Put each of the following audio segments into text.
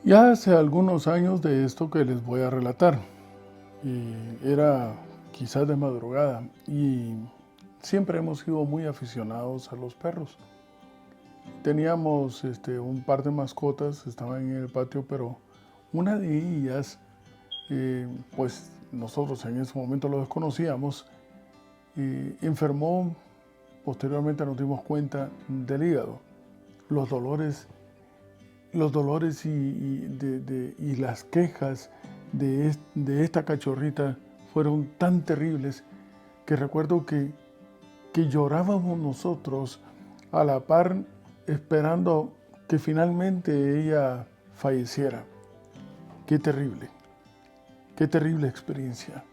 Ya hace algunos años de esto que les voy a relatar. Era quizás de madrugada y siempre hemos sido muy aficionados a los perros. Teníamos un par de mascotas, estaban en el patio, pero una de ellas, pues nosotros en ese momento lo desconocíamos, enfermó. Posteriormente nos dimos cuenta del hígado. Los dolores y las quejas de esta cachorrita fueron tan terribles que recuerdo que llorábamos nosotros a la par esperando que finalmente ella falleciera. Qué terrible experiencia.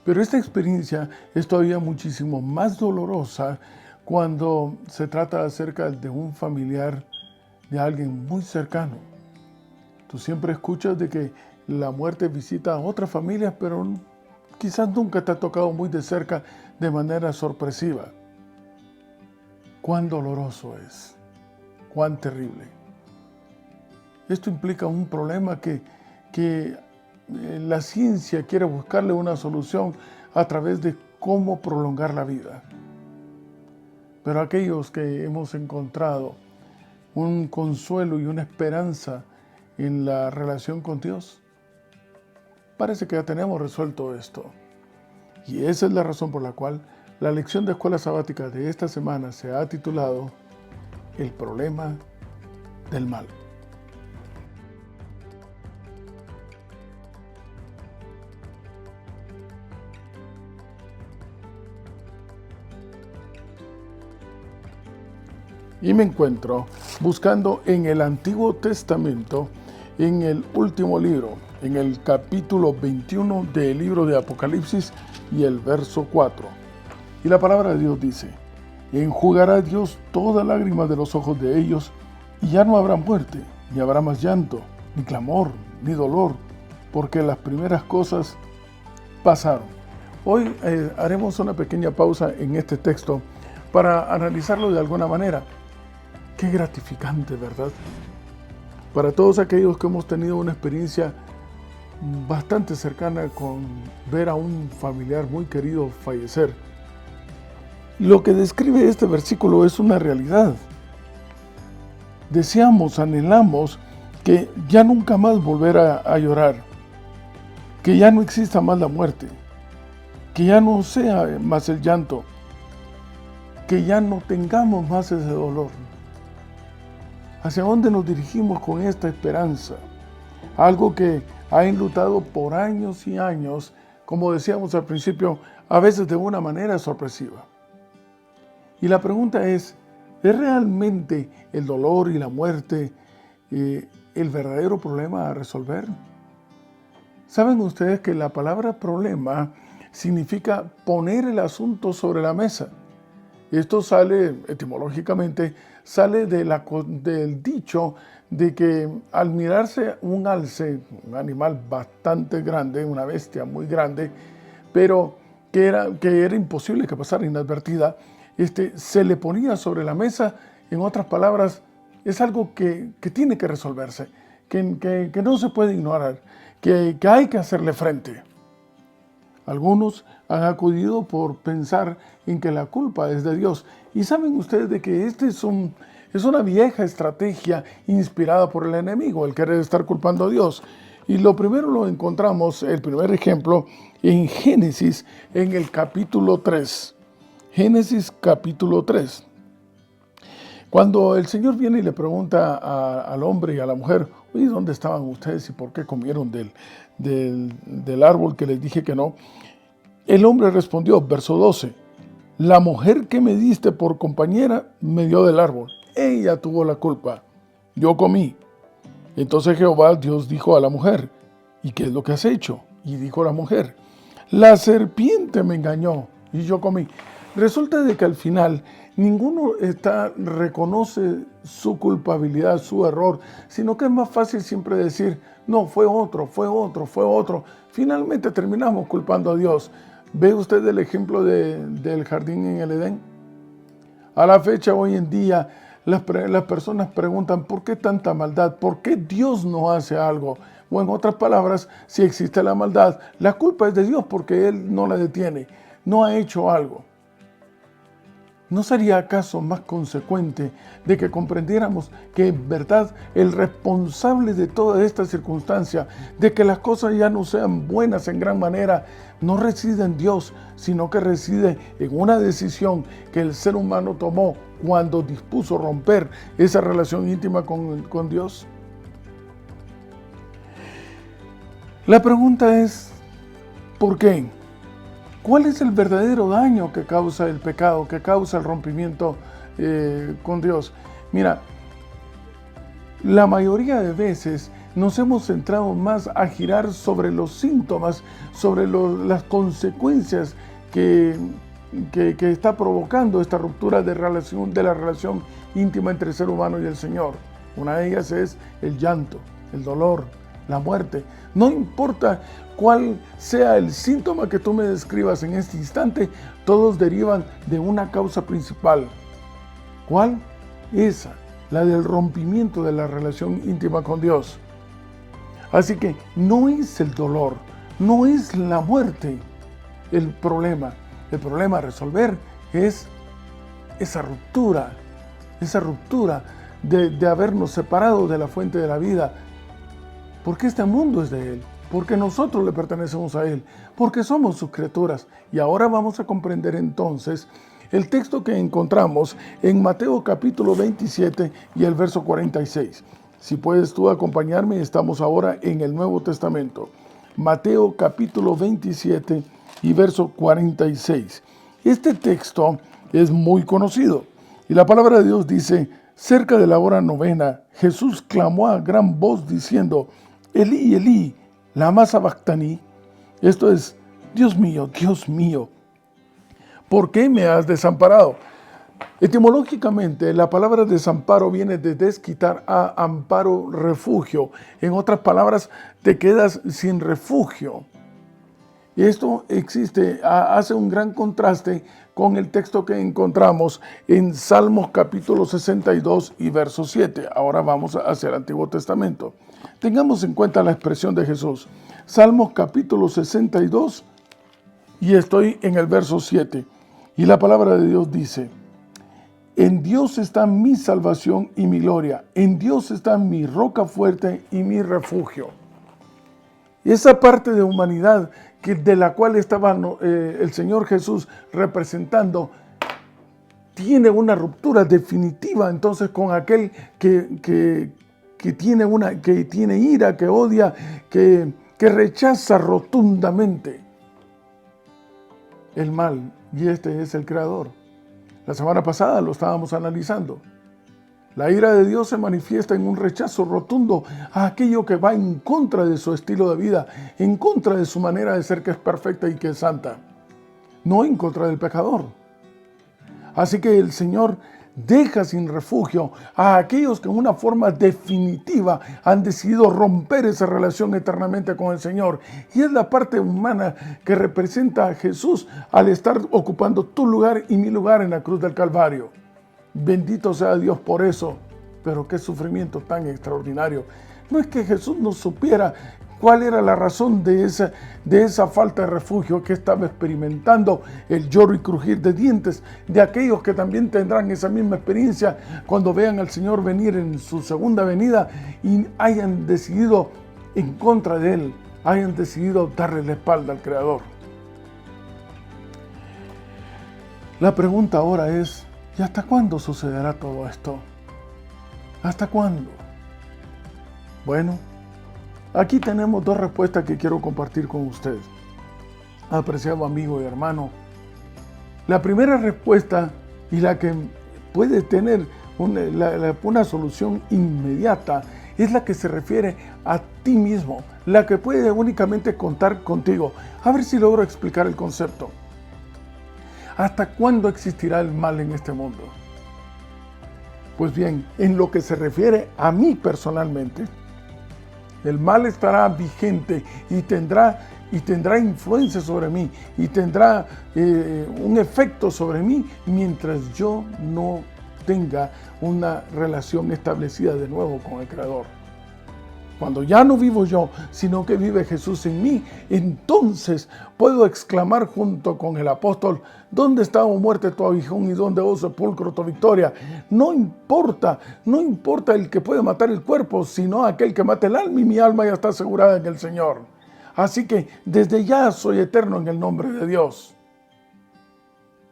Pero esta experiencia es todavía muchísimo más dolorosa cuando se trata acerca de un familiar, de alguien muy cercano. Tú siempre escuchas de que la muerte visita a otras familias, pero quizás nunca te ha tocado muy de cerca de manera sorpresiva. Cuán doloroso es, cuán terrible. Esto implica un problema que la ciencia quiere buscarle una solución a través de cómo prolongar la vida. Pero aquellos que hemos encontrado un consuelo y una esperanza en la relación con Dios, parece que ya tenemos resuelto esto. Y esa es la razón por la cual la lección de escuela sabática de esta semana se ha titulado El problema del mal. Y me encuentro buscando en el Antiguo Testamento, en el último libro, en el capítulo 21 del libro de Apocalipsis y el verso 4. Y la palabra de Dios dice: enjugará Dios toda lágrima de los ojos de ellos, y ya no habrá muerte, ni habrá más llanto, ni clamor, ni dolor, porque las primeras cosas pasaron. Hoy haremos una pequeña pausa en este texto para analizarlo de alguna manera. Qué gratificante, ¿verdad? Para todos aquellos que hemos tenido una experiencia bastante cercana con ver a un familiar muy querido fallecer, lo que describe este versículo es una realidad. Deseamos, anhelamos que ya nunca más volver a llorar, que ya no exista más la muerte, que ya no sea más el llanto, que ya no tengamos más ese dolor. ¿Hacia dónde nos dirigimos con esta esperanza? Algo que ha enlutado por años y años, como decíamos al principio, a veces de una manera sorpresiva. Y la pregunta ¿es realmente el dolor y la muerte el verdadero problema a resolver? ¿Saben ustedes que la palabra problema significa poner el asunto sobre la mesa? Esto sale, etimológicamente, sale del dicho de que al mirarse un alce, un animal bastante grande, una bestia muy grande, pero que era imposible que pasara inadvertida, se le ponía sobre la mesa. En otras palabras, es algo que tiene que resolverse, que no se puede ignorar, que hay que hacerle frente. Algunos han acudido por pensar en que la culpa es de Dios. Y saben ustedes de que es una vieja estrategia inspirada por el enemigo, el querer estar culpando a Dios. Y lo primero lo encontramos, el primer ejemplo, en Génesis, en el capítulo 3. Génesis capítulo 3. Cuando el Señor viene y le pregunta al hombre y a la mujer: oye, ¿dónde estaban ustedes y por qué comieron del árbol que les dije que no? El hombre respondió, verso 12, la mujer que me diste por compañera me dio del árbol. Ella tuvo la culpa. Yo comí. Entonces Jehová Dios dijo a la mujer: ¿y qué es lo que has hecho? Y dijo la mujer: la serpiente me engañó y yo comí. Resulta de que al final ninguno reconoce su culpabilidad, su error, sino que es más fácil siempre decir: no, fue otro. Finalmente terminamos culpando a Dios. ¿Ve usted el ejemplo del jardín en el Edén? A la fecha, hoy en día, las personas preguntan, ¿por qué tanta maldad? ¿Por qué Dios no hace algo? O en otras palabras, si existe la maldad, la culpa es de Dios porque Él no la detiene, no ha hecho algo. ¿No sería acaso más consecuente de que comprendiéramos que en verdad el responsable de toda esta circunstancia, de que las cosas ya no sean buenas en gran manera, no reside en Dios, sino que reside en una decisión que el ser humano tomó cuando dispuso romper esa relación íntima con Dios? La pregunta es, ¿por qué? ¿Cuál es el verdadero daño que causa el pecado, que causa el rompimiento con Dios? Mira, la mayoría de veces nos hemos centrado más a girar sobre los síntomas, sobre las consecuencias que está provocando esta ruptura de la relación íntima entre el ser humano y el Señor. Una de ellas es el llanto, el dolor, la muerte. No importa cuál sea el síntoma que tú me describas en este instante, todos derivan de una causa principal. ¿Cuál? Esa, la del rompimiento de la relación íntima con Dios. Así que no es el dolor, no es la muerte el problema. El problema a resolver es esa ruptura de habernos separado de la fuente de la vida. Porque este mundo es de Él, porque nosotros le pertenecemos a Él, porque somos sus criaturas. Y ahora vamos a comprender entonces el texto que encontramos en Mateo capítulo 27 y el verso 46. Si puedes tú acompañarme, estamos ahora en el Nuevo Testamento. Mateo capítulo 27 y verso 46. Este texto es muy conocido y la palabra de Dios dice: cerca de la hora novena, Jesús clamó a gran voz diciendo: Elí, Elí, lama sabactani. Esto es: Dios mío, ¿por qué me has desamparado? Etimológicamente, la palabra desamparo viene de desquitar a amparo, refugio. En otras palabras, te quedas sin refugio. Y esto hace un gran contraste con el texto que encontramos en Salmos capítulo 62 y verso 7. Ahora vamos hacia el Antiguo Testamento. Tengamos en cuenta la expresión de Jesús. Salmos capítulo 62 y estoy en el verso 7. Y la palabra de Dios dice: en Dios está mi salvación y mi gloria. En Dios está mi roca fuerte y mi refugio. Y esa parte de humanidad de la cual estaba el Señor Jesús representando, tiene una ruptura definitiva entonces con aquel que tiene ira, que odia, que rechaza rotundamente el mal, y este es el Creador. La semana pasada lo estábamos analizando. La ira de Dios se manifiesta en un rechazo rotundo a aquello que va en contra de su estilo de vida, en contra de su manera de ser, que es perfecta y que es santa, no en contra del pecador. Así que el Señor deja sin refugio a aquellos que en una forma definitiva han decidido romper esa relación eternamente con el Señor. Y es la parte humana que representa a Jesús al estar ocupando tu lugar y mi lugar en la cruz del Calvario. Bendito sea Dios por eso, pero qué sufrimiento tan extraordinario. No es que Jesús no supiera cuál era la razón de esa falta de refugio que estaba experimentando, el lloro y crujir de dientes de aquellos que también tendrán esa misma experiencia cuando vean al Señor venir en su segunda venida y hayan decidido en contra de Él, hayan decidido darle la espalda al Creador. La pregunta ahora es: ¿y hasta cuándo sucederá todo esto? ¿Hasta cuándo? Bueno, aquí tenemos dos respuestas que quiero compartir con usted, apreciado amigo y hermano. La primera respuesta, y la que puede tener una solución inmediata, es la que se refiere a ti mismo, la que puede únicamente contar contigo. A ver si logro explicar el concepto. ¿Hasta cuándo existirá el mal en este mundo? Pues bien, en lo que se refiere a mí personalmente, el mal estará vigente y tendrá influencia sobre mí y tendrá un efecto sobre mí mientras yo no tenga una relación establecida de nuevo con el Creador. Cuando ya no vivo yo, sino que vive Jesús en mí, entonces puedo exclamar junto con el apóstol: ¿dónde está, oh muerte, tu aguijón, y dónde, oh sepulcro, tu victoria? No importa el que puede matar el cuerpo, sino aquel que mata el alma, y mi alma ya está asegurada en el Señor. Así que desde ya soy eterno en el nombre de Dios.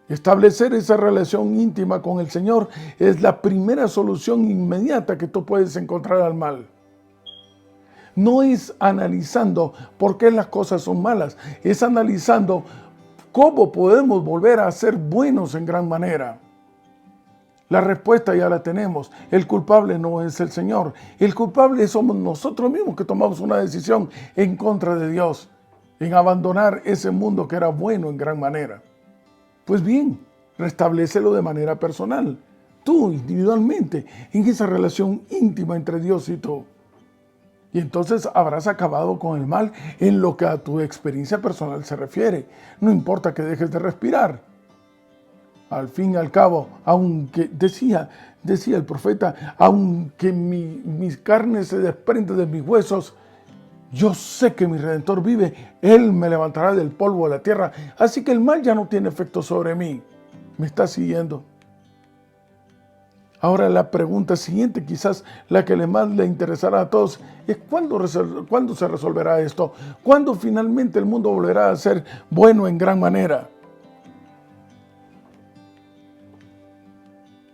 Establecer esa relación íntima con el Señor es la primera solución inmediata que tú puedes encontrar al mal. No es analizando por qué las cosas son malas, es analizando cómo podemos volver a ser buenos en gran manera. La respuesta ya la tenemos. El culpable no es el Señor. El culpable somos nosotros mismos que tomamos una decisión en contra de Dios, en abandonar ese mundo que era bueno en gran manera. Pues bien, restablécelo de manera personal, tú individualmente, en esa relación íntima entre Dios y tú. Y entonces habrás acabado con el mal en lo que a tu experiencia personal se refiere. No importa que dejes de respirar. Al fin y al cabo, aunque decía el profeta, aunque mi carne se desprende de mis huesos, yo sé que mi Redentor vive. Él me levantará del polvo de la tierra. Así que el mal ya no tiene efecto sobre mí. ¿Me está siguiendo? Ahora la pregunta siguiente, quizás la que más le interesará a todos, es ¿cuándo se resolverá esto? ¿Cuándo finalmente el mundo volverá a ser bueno en gran manera?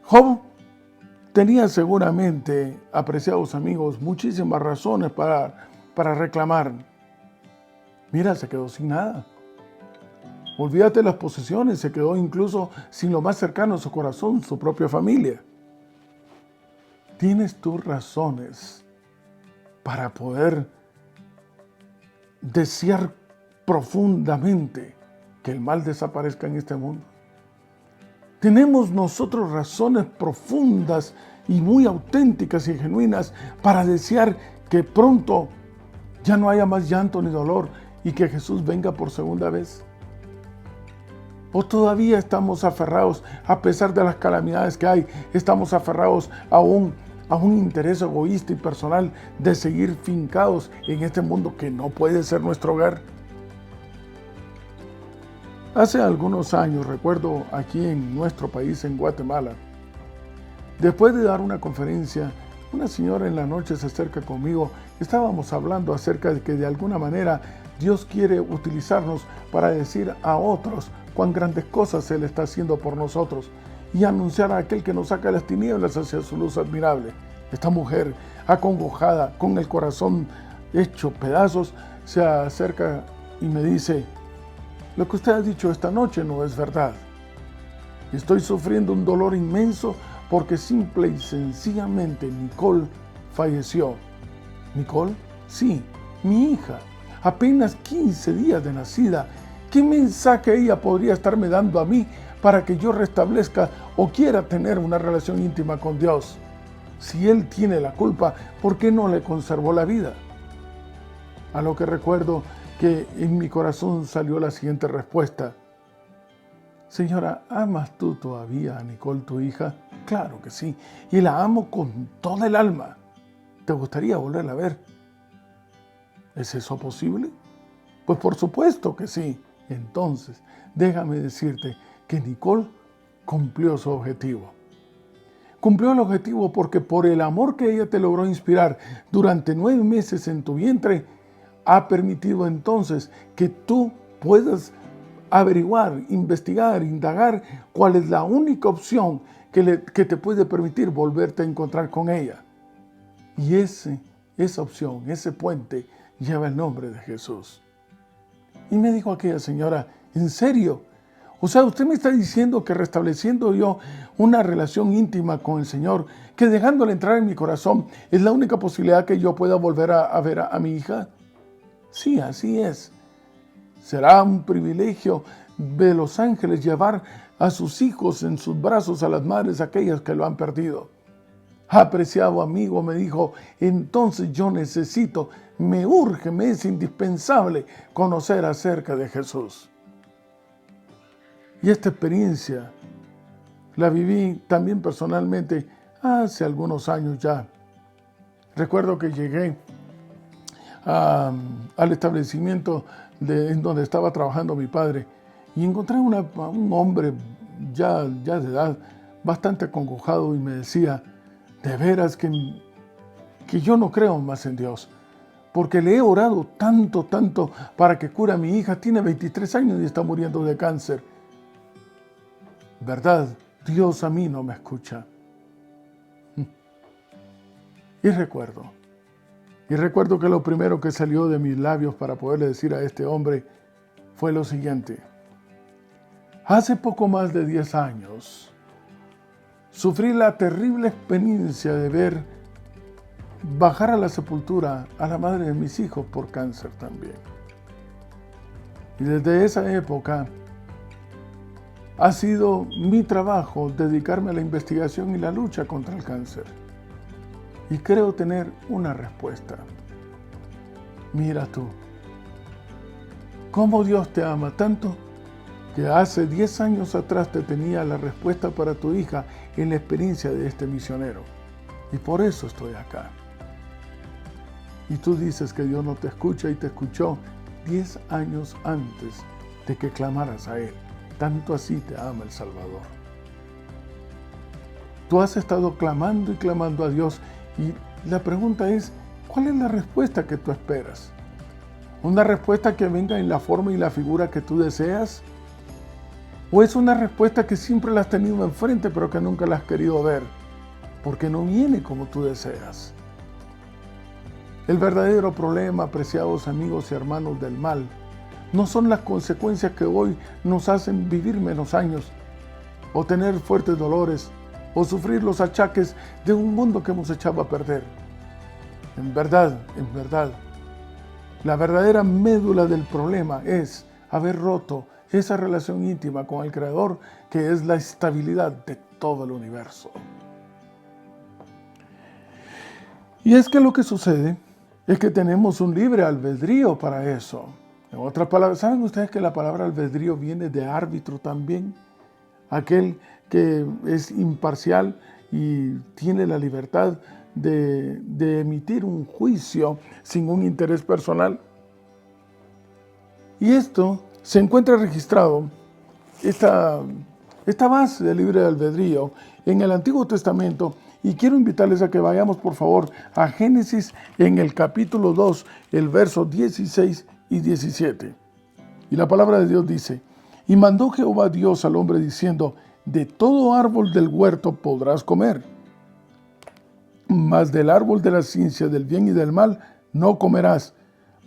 Job tenía seguramente, apreciados amigos, muchísimas razones para reclamar. Mira, se quedó sin nada. Olvídate de las posesiones, se quedó incluso sin lo más cercano a su corazón, su propia familia. ¿Tienes tus razones para poder desear profundamente que el mal desaparezca en este mundo? Tenemos nosotros razones profundas y muy auténticas y genuinas para desear que pronto ya no haya más llanto ni dolor y que Jesús venga por segunda vez. ¿O todavía estamos aferrados, a pesar de las calamidades que hay, estamos aferrados a un interés egoísta y personal de seguir fincados en este mundo que no puede ser nuestro hogar? Hace algunos años, recuerdo aquí en nuestro país, en Guatemala, después de dar una conferencia, una señora en la noche se acerca conmigo. Estábamos hablando acerca de que de alguna manera Dios quiere utilizarnos para decir a otros cuán grandes cosas Él está haciendo por nosotros y anunciar a aquel que nos saca de las tinieblas hacia su luz admirable. Esta mujer, acongojada, con el corazón hecho pedazos, se acerca y me dice: lo que usted ha dicho esta noche no es verdad. Estoy sufriendo un dolor inmenso porque simple y sencillamente Nicole falleció. ¿Nicole? Sí, mi hija, apenas 15 días de nacida. ¿Qué mensaje ella podría estarme dando a mí para que yo restablezca o quiera tener una relación íntima con Dios? Si Él tiene la culpa, ¿por qué no le conservó la vida? A lo que recuerdo que en mi corazón salió la siguiente respuesta: señora, ¿amas tú todavía a Nicole, tu hija? Claro que sí, y la amo con toda el alma. ¿Te gustaría volverla a ver? ¿Es eso posible? Pues por supuesto que sí. Entonces, déjame decirte que Nicole cumplió su objetivo. Cumplió el objetivo porque por el amor que ella te logró inspirar durante 9 meses en tu vientre, ha permitido entonces que tú puedas averiguar, investigar, indagar cuál es la única opción que te puede permitir volverte a encontrar con ella. Y esa opción, ese puente, lleva el nombre de Jesús. Y me dijo aquella señora: ¿en serio? O sea, usted me está diciendo que restableciendo yo una relación íntima con el Señor, que dejándole entrar en mi corazón, es la única posibilidad que yo pueda volver a ver a mi hija. Sí, así es. Será un privilegio de los ángeles llevar a sus hijos en sus brazos a las madres aquellas que lo han perdido. Apreciado amigo, me dijo, entonces yo necesito, me urge, me es indispensable conocer acerca de Jesús. Y esta experiencia la viví también personalmente hace algunos años ya. Recuerdo que llegué al establecimiento en donde estaba trabajando mi padre y encontré un hombre ya de edad, bastante acongojado, y me decía, de veras que yo no creo más en Dios, porque le he orado tanto para que cure a mi hija, tiene 23 años y está muriendo de cáncer. ¿Verdad? Dios a mí no me escucha. Y recuerdo que lo primero que salió de mis labios para poderle decir a este hombre fue lo siguiente. Hace poco más de 10 años, sufrí la terrible experiencia de ver bajar a la sepultura a la madre de mis hijos por cáncer también. Y desde esa época ha sido mi trabajo dedicarme a la investigación y la lucha contra el cáncer. Y creo tener una respuesta. Mira tú, cómo Dios te ama tanto que hace 10 años atrás te tenía la respuesta para tu hija en la experiencia de este misionero. Y por eso estoy acá. Y tú dices que Dios no te escucha, y te escuchó 10 años antes de que clamaras a Él. Tanto así te ama el Salvador. Tú has estado clamando y clamando a Dios, y la pregunta es, ¿cuál es la respuesta que tú esperas? ¿Una respuesta que venga en la forma y la figura que tú deseas? ¿O es una respuesta que siempre la has tenido enfrente pero que nunca la has querido ver? Porque no viene como tú deseas. El verdadero problema, apreciados amigos y hermanos del mal, no son las consecuencias que hoy nos hacen vivir menos años, o tener fuertes dolores, o sufrir los achaques de un mundo que hemos echado a perder. En verdad, la verdadera médula del problema es haber roto esa relación íntima con el Creador, que es la estabilidad de todo el universo. Y es que lo que sucede es que tenemos un libre albedrío para eso. En otras palabras, ¿saben ustedes que la palabra albedrío viene de árbitro también? Aquel que es imparcial y tiene la libertad de emitir un juicio sin un interés personal. Y esto se encuentra registrado, esta base del libre albedrío, en el Antiguo Testamento. Y quiero invitarles a que vayamos, por favor, a Génesis en el capítulo 2, el verso 16 y 17. Y la palabra de Dios dice, y mandó Jehová Dios al hombre diciendo, de todo árbol del huerto podrás comer, mas del árbol de la ciencia del bien y del mal no comerás,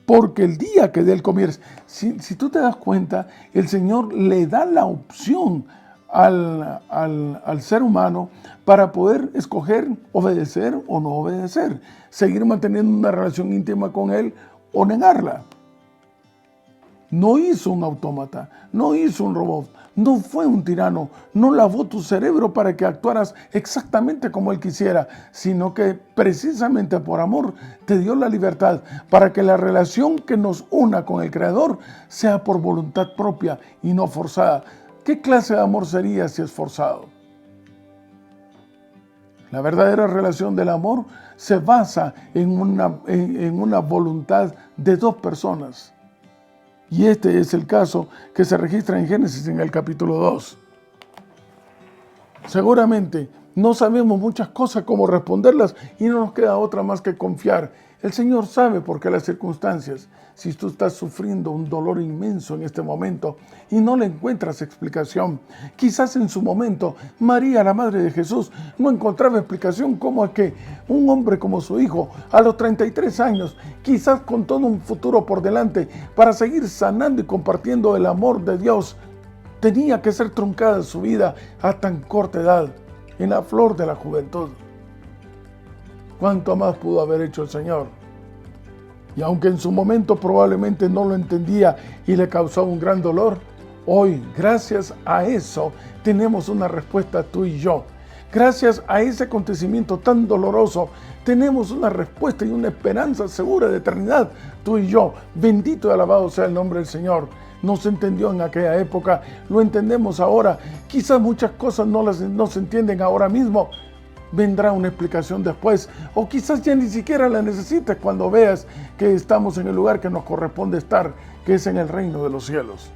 porque el día que de él comieres. Si tú te das cuenta, el Señor le da la opción al ser humano para poder escoger obedecer o no obedecer, seguir manteniendo una relación íntima con Él o negarla. No hizo un autómata, no hizo un robot, no fue un tirano, no lavó tu cerebro para que actuaras exactamente como Él quisiera, sino que precisamente por amor te dio la libertad para que la relación que nos una con el Creador sea por voluntad propia y no forzada. ¿Qué clase de amor sería si es forzado? La verdadera relación del amor se basa en una voluntad de dos personas. Y este es el caso que se registra en Génesis en el capítulo 2. Seguramente no sabemos muchas cosas cómo responderlas y no nos queda otra más que confiar. El Señor sabe por qué las circunstancias. Si tú estás sufriendo un dolor inmenso en este momento y no le encuentras explicación, quizás en su momento María, la madre de Jesús, no encontraba explicación cómo es que un hombre como su hijo, a los 33 años, quizás con todo un futuro por delante, para seguir sanando y compartiendo el amor de Dios, tenía que ser truncada su vida a tan corta edad, en la flor de la juventud. ¿Cuánto más pudo haber hecho el Señor? Y aunque en su momento probablemente no lo entendía y le causó un gran dolor, hoy, gracias a eso, tenemos una respuesta tú y yo. Gracias a ese acontecimiento tan doloroso, tenemos una respuesta y una esperanza segura de eternidad, tú y yo. Bendito y alabado sea el nombre del Señor. no se entendió en aquella época, lo entendemos ahora. Quizás muchas cosas no se entienden ahora mismo. Vendrá una explicación después, o quizás ya ni siquiera la necesites cuando veas que estamos en el lugar que nos corresponde estar, que es en el reino de los cielos.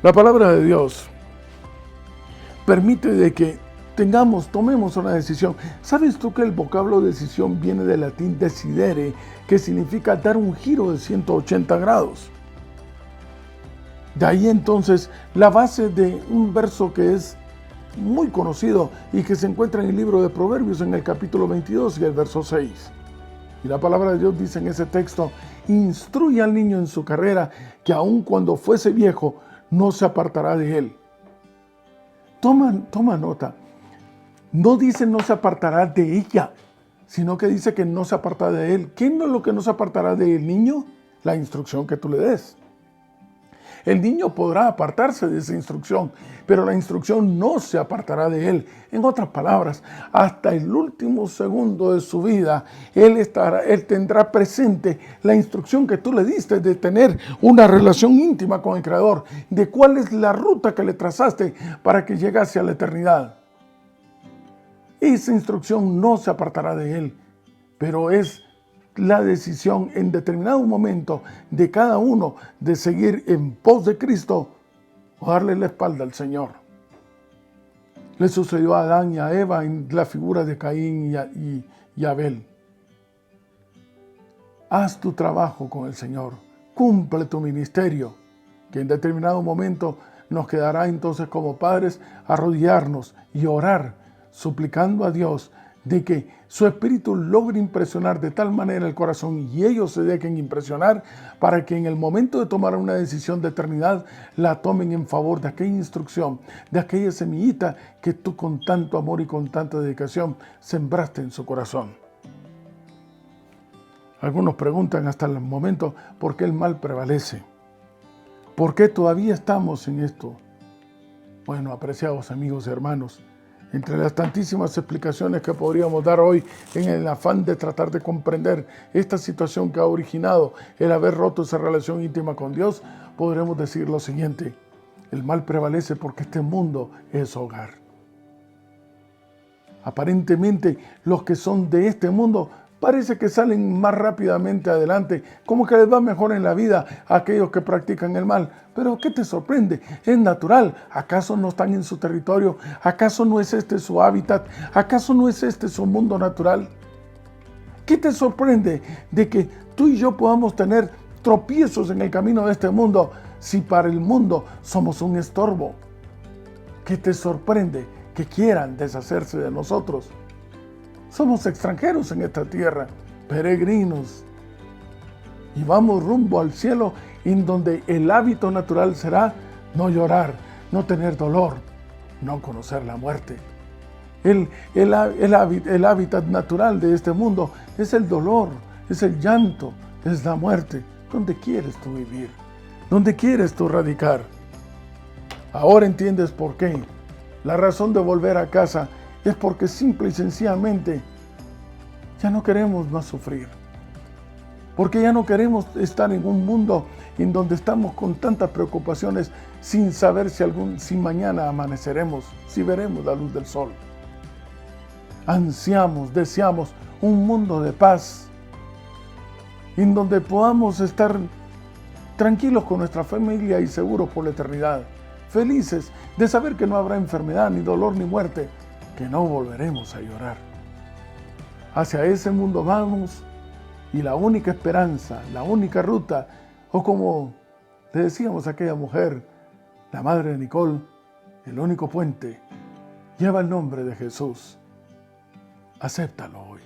La palabra de Dios permite de que tomemos una decisión. ¿Sabes tú que el vocablo decisión viene del latín decidere, que significa dar un giro de 180 grados? De ahí entonces la base de un verso que es muy conocido y que se encuentra en el libro de Proverbios en el capítulo 22 y el verso 6. Y la palabra de Dios dice en ese texto: instruye al niño en su carrera, que aun cuando fuese viejo no se apartará de él. Toma nota. No dice no se apartará de ella, sino que dice que no se apartará de él. ¿Qué no es lo que no se apartará del niño? La instrucción que tú le des. El niño podrá apartarse de esa instrucción, pero la instrucción no se apartará de él. En otras palabras, hasta el último segundo de su vida, él tendrá presente la instrucción que tú le diste de tener una relación íntima con el Creador, de cuál es la ruta que le trazaste para que llegase a la eternidad. Esa instrucción no se apartará de él, pero es la decisión en determinado momento de cada uno de seguir en pos de Cristo o darle la espalda al Señor. Le sucedió a Adán y a Eva en la figura de Caín y Abel. Haz tu trabajo con el Señor, cumple tu ministerio, que en determinado momento nos quedará entonces como padres arrodillarnos y orar, suplicando a Dios de que su espíritu logre impresionar de tal manera el corazón y ellos se dejen impresionar para que en el momento de tomar una decisión de eternidad la tomen en favor de aquella instrucción, de aquella semillita que tú con tanto amor y con tanta dedicación sembraste en su corazón. Algunos preguntan hasta el momento por qué el mal prevalece. ¿Por qué todavía estamos en esto? Bueno, apreciados amigos y hermanos, entre las tantísimas explicaciones que podríamos dar hoy en el afán de tratar de comprender esta situación que ha originado el haber roto esa relación íntima con Dios, podremos decir lo siguiente: el mal prevalece porque este mundo es hogar. Aparentemente, los que son de este mundo parece que salen más rápidamente adelante, como que les va mejor en la vida a aquellos que practican el mal. Pero ¿qué te sorprende? Es natural. ¿Acaso no están en su territorio? ¿Acaso no es este su hábitat? ¿Acaso no es este su mundo natural? ¿Qué te sorprende de que tú y yo podamos tener tropiezos en el camino de este mundo si para el mundo somos un estorbo? ¿Qué te sorprende que quieran deshacerse de nosotros? Somos extranjeros en esta tierra, peregrinos, y vamos rumbo al cielo, en donde el hábito natural será no llorar, no tener dolor, no conocer la muerte. El hábitat natural de este mundo es el dolor, es el llanto, es la muerte. ¿Dónde quieres tú vivir? ¿Dónde quieres tú radicar? Ahora entiendes por qué. La razón de volver a casa es porque simple y sencillamente ya no queremos más sufrir. Porque ya no queremos estar en un mundo en donde estamos con tantas preocupaciones sin saber si mañana amaneceremos, si veremos la luz del sol. Ansiamos, deseamos un mundo de paz, en donde podamos estar tranquilos con nuestra familia y seguros por la eternidad. Felices de saber que no habrá enfermedad, ni dolor, ni muerte, que no volveremos a llorar. Hacia ese mundo vamos, y la única esperanza, la única ruta, o como le decíamos a aquella mujer, la madre de Nicole, el único puente, lleva el nombre de Jesús. Acéptalo hoy.